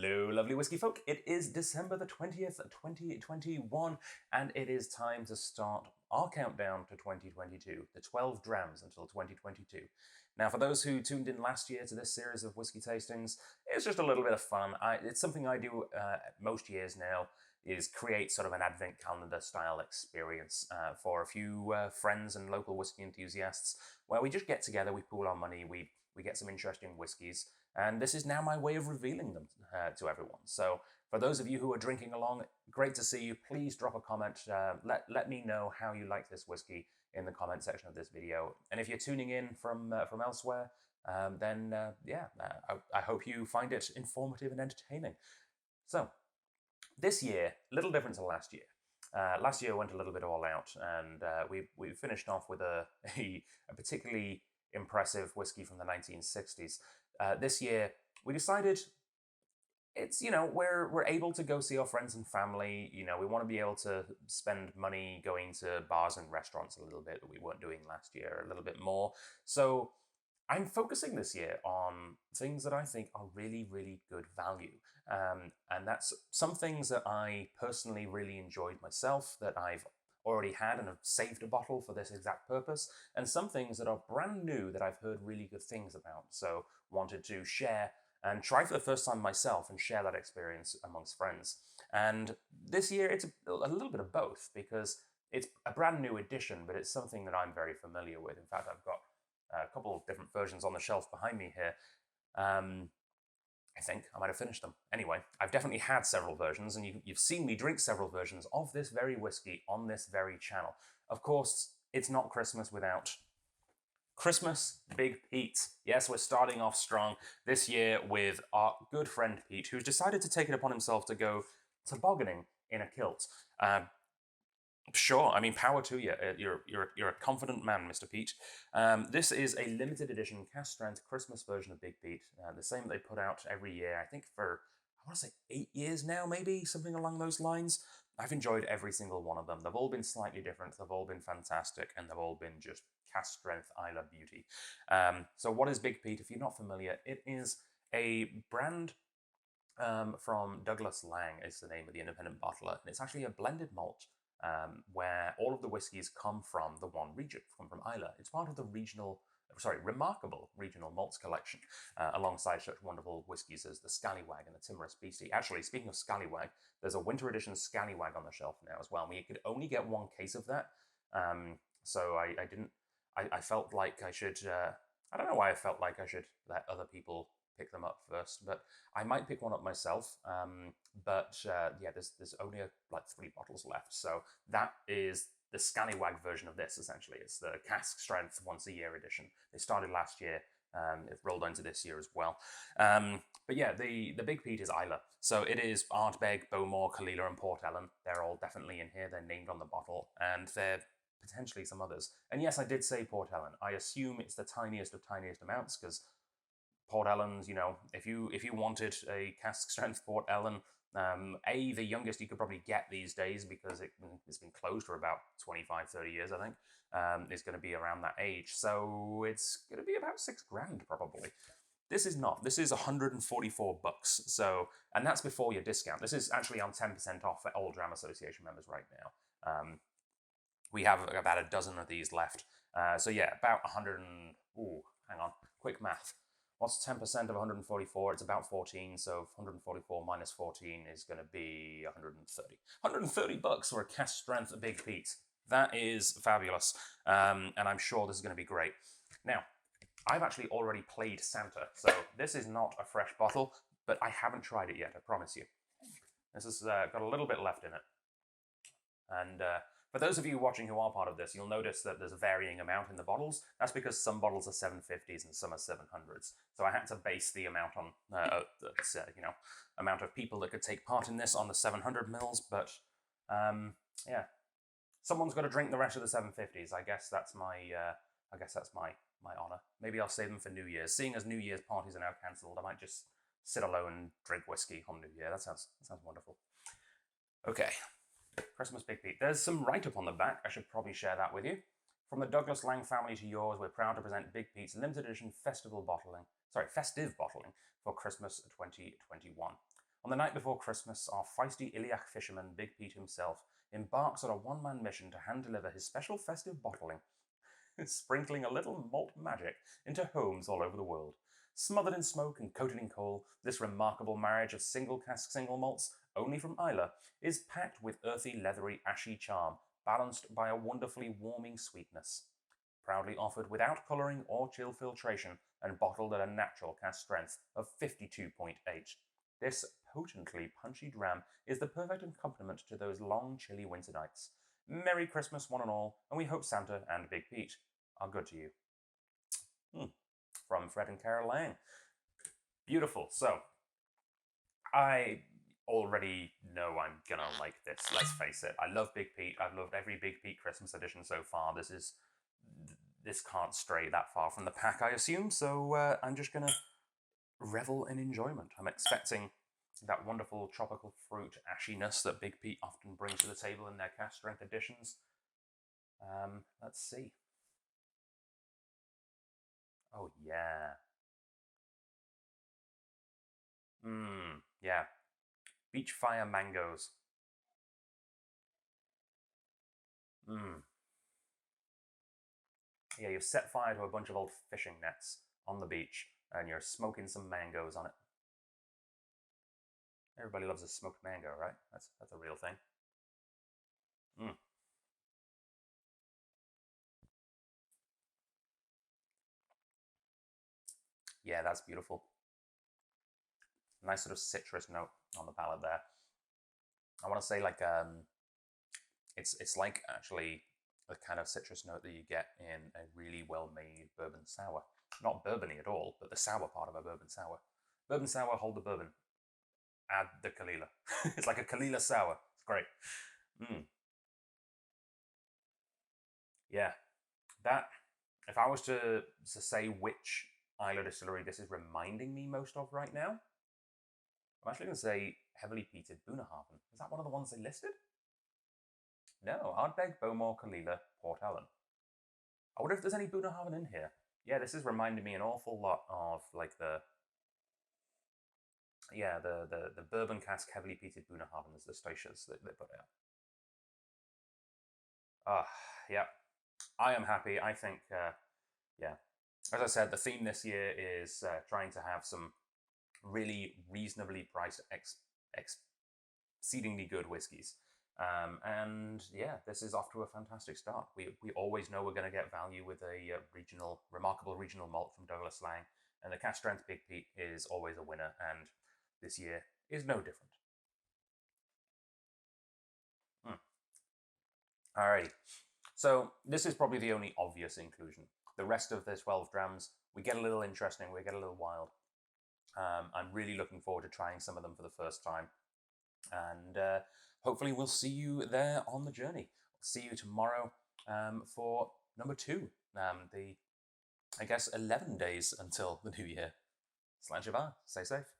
Hello, lovely whiskey folk. It is December the 20th, 2021, and it is time to start our countdown to 2022, the 12 drams until 2022. Now, for those who tuned in last year to this series of whiskey tastings, it's just a little bit of fun. It's something I do most years now, is create sort of an advent calendar style experience for a few friends and local whiskey enthusiasts, where we just get together, we pool our money, we get some interesting whiskies, and this is now my way of revealing them to everyone. So for those of you who are drinking along, great to see you. Please drop a comment. Let me know how you like this whiskey in the comment section of this video. And if you're tuning in from elsewhere, then I hope you find it informative and entertaining. So this year, a little different to last year. Last year went a little bit all out, and we finished off with a particularly impressive whiskey from the 1960s. This year, we decided we're able to go see our friends and family. We want to be able to spend money going to bars and restaurants a little bit that we weren't doing last year, a little bit more. So I'm focusing this year on things that I think are really, really good value. And that's some things that I personally really enjoyed myself, that I've already had and have saved a bottle for this exact purpose, and some things that are brand new that I've heard really good things about, so wanted to share and try for the first time myself and share that experience amongst friends. And this year it's a little bit of both, because it's a brand new edition, but it's something that I'm very familiar with. In fact, I've got a couple of different versions on the shelf behind me here. I think I might have finished them. Anyway, I've definitely had several versions, and you've seen me drink several versions of this very whiskey on this very channel. Of course, it's not Christmas without Christmas Big Peat. Yes, we're starting off strong this year with our good friend Pete, who's decided to take it upon himself to go tobogganing in a kilt. Sure, I mean, power to you. You're a confident man, Mr. Pete. This is a limited edition cast strength Christmas version of Big Pete, the same that they put out every year. I think for, I want to say 8 years now, maybe something along those lines. I've enjoyed every single one of them. They've all been slightly different. They've all been fantastic, and they've all been just cast strength Isla beauty. So what is Big Pete? If you're not familiar, it is a brand from Douglas Lang. Is the name of the independent bottler, and it's actually a blended malt. Where all of the whiskies come from the one region, come from Isla. It's part of the remarkable regional malts collection, alongside such wonderful whiskies as the Scallywag and the Timorous Beastie. Actually, speaking of Scallywag, there's a winter edition Scallywag on the shelf now as well. We could only get one case of that, so I felt like I should, I don't know why I felt like I should let other people pick them up first, but I might pick one up myself. There's only like 3 bottles left, so that is the Scallywag version of this. Essentially, it's the cask strength once a year edition. They started last year. It rolled into this year as well. But yeah, the Big Pete is Isla. So it is Ardbeg, Bowmore, Kalila, and Port Ellen. They're all definitely in here. They're named on the bottle, and they're potentially some others. And yes, I did say Port Ellen. I assume it's the tiniest of tiniest amounts, because Port Ellen's, if you wanted a cask strength Port Ellen, the youngest you could probably get these days, because it's been closed for about 25, 30 years, I think, is going to be around that age. So it's going to be about $6,000 probably. This is not. This is $144. So, and that's before your discount. This is actually on 10% off for Old Dram Association members right now. We have about a dozen of these left. So yeah, about 100 and, hang on, quick math. What's 10% of 144? It's about 14, so 144 minus 14 is going to be 130. $130 for a cast strength Big Pete. That is fabulous, and I'm sure this is going to be great. Now, I've actually already played Santa, so this is not a fresh bottle, but I haven't tried it yet, I promise you. This has got a little bit left in it. And for those of you watching who are part of this, you'll notice that there's a varying amount in the bottles. That's because some bottles are 750s and some are 700s. So I had to base the amount on, amount of people that could take part in this on the 700 mils. But yeah, someone's got to drink the rest of the 750s. I guess that's my honor. Maybe I'll save them for New Year's. Seeing as New Year's parties are now cancelled, I might just sit alone and drink whiskey on New Year. That sounds wonderful. Okay. Christmas Big Pete. There's some write-up on the back. I should probably share that with you. From the Douglas Lang family to yours, we're proud to present Big Pete's limited edition festive bottling for Christmas 2021. On the night before Christmas, our feisty Iliac fisherman, Big Pete himself, embarks on a one-man mission to hand-deliver his special festive bottling, sprinkling a little malt magic into homes all over the world. Smothered in smoke and coated in coal, this remarkable marriage of single cask single malts, only from Islay, is packed with earthy, leathery, ashy charm, balanced by a wonderfully warming sweetness. Proudly offered without colouring or chill filtration and bottled at a natural cask strength of 52.8. This potently punchy dram is the perfect accompaniment to those long, chilly winter nights. Merry Christmas, one and all, and we hope Santa and Big Pete are good to you. From Fred and Carol Lang. Beautiful. So, I already know I'm gonna like this. Let's face it. I love Big Pete. I've loved every Big Pete Christmas edition so far. This can't stray that far from the pack, I assume. So I'm just gonna revel in enjoyment. I'm expecting that wonderful tropical fruit ashiness that Big Pete often brings to the table in their cask strength editions. Let's see. Oh yeah. Yeah. Beach fire mangoes. Yeah, you've set fire to a bunch of old fishing nets on the beach and you're smoking some mangoes on it. Everybody loves a smoked mango, right? That's a real thing. Yeah, that's beautiful. Nice sort of citrus note on the palate there. I want to say like it's like actually the kind of citrus note that you get in a really well-made bourbon sour. Not bourbony at all, but the sour part of a bourbon sour. Bourbon sour, hold the bourbon. Add the Kalila. It's like a Kalila sour. It's great. Yeah, that. If I was to say which Islay distillery this is reminding me most of right now, I'm actually going to say heavily peated Bunnahabhain. Is that one of the ones they listed? No, Ardbeg, Bowmore, Kalila, Port Ellen. I wonder if there's any Bunnahabhain in here. Yeah, this is reminding me an awful lot of like the bourbon cask heavily peated Bunnahabhains, the Stoishas that they put out. Yeah, I am happy. I think, yeah, as I said, the theme this year is trying to have some really reasonably priced, exceedingly good whiskies. And yeah, this is off to a fantastic start. We always know we're going to get value with a remarkable regional malt from Douglas Lang, and the cask strength Big Pete is always a winner, and this year is no different. Alrighty, so this is probably the only obvious inclusion. The rest of the 12 drams, we get a little interesting, we get a little wild. I'm really looking forward to trying some of them for the first time. And hopefully we'll see you there on the journey. See you tomorrow for number 2. I guess 11 days until the new year. Slán Siva, stay safe.